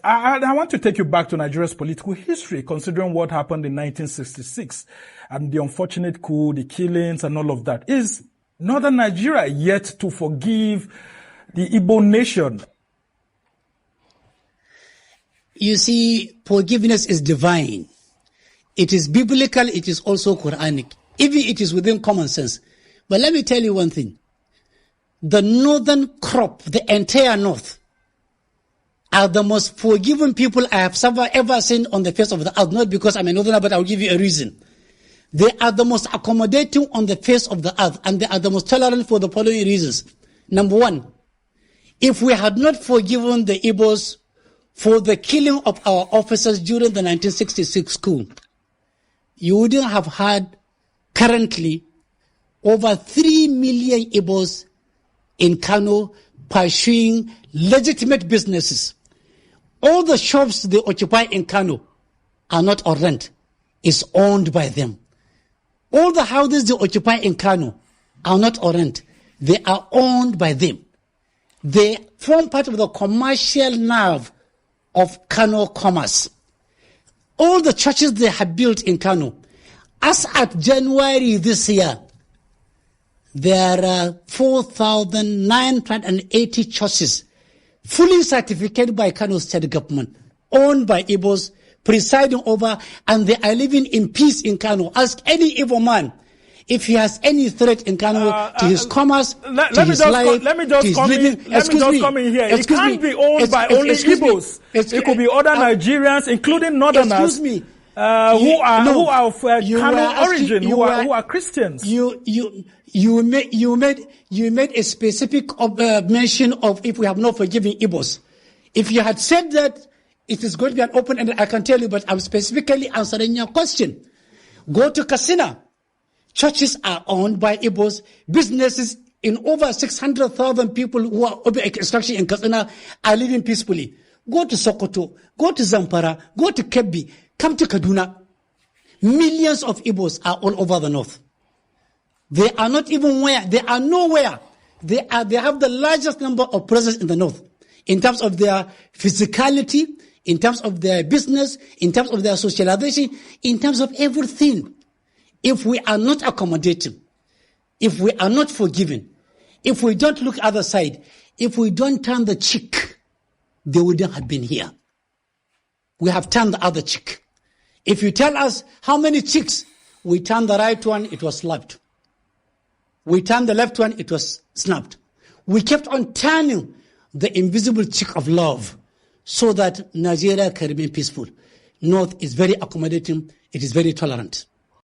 I want to take you back to Nigeria's political history, considering what happened in 1966 and the unfortunate coup, the killings and all of that. Is Northern Nigeria yet to forgive the Igbo nation? You see, forgiveness is divine. It is biblical, it is also Quranic. Even it is within common sense. But let me tell you one thing. The northern crop, the entire north, are the most forgiving people I have ever seen on the face of the earth. Not because I'm a northerner, but I'll give you a reason. They are the most accommodating on the face of the earth, and they are the most tolerant for the following reasons. Number one, if we had not forgiven the Igbos for the killing of our officers during the 1966 coup, you wouldn't have had currently over 3 million Igbos in Kano pursuing legitimate businesses. All the shops they occupy in Kano are not on rent. It's owned by them. All the houses they occupy in Kano are not on rent. They are owned by them. They form part of the commercial nerve of Kano commerce. All the churches they have built in Kano, as at January this year, there are 4,980 churches fully certificated by Kano state government, owned by Igbos, presiding over, and they are living in peace in Kano. Ask any Igbo man if he has any threat in Kano to his commerce, to his life, to his living. Let me just come in here. It can't be owned by only Igbos. It could be other Nigerians, including Northerners, who are of Kano origin, who are Christians. You made a specific mention of if we have not forgiven Igbos. If you had said that, it is going to be an open ended, I can tell you, but I'm specifically answering your question. Go to Katsina. Churches are owned by Igbos. Businesses in over 600,000 people who are over extraction in Katsina are living peacefully. Go to Sokoto. Go to Zamfara. Go to Kebbi. Come to Kaduna. Millions of Igbos are all over the north. They are not even where. They are nowhere. They have the largest number of presence in the north in terms of their physicality, in terms of their business, in terms of their socialization, in terms of everything. If we are not accommodating, if we are not forgiving, if we don't look other side, if we don't turn the cheek, they wouldn't have been here. We have turned the other cheek. If you tell us how many cheeks, we turned the right one, it was slapped. We turned the left one, it was snapped. We kept on turning the invisible cheek of love so that Nigeria can remain peaceful. North is very accommodating. It is very tolerant.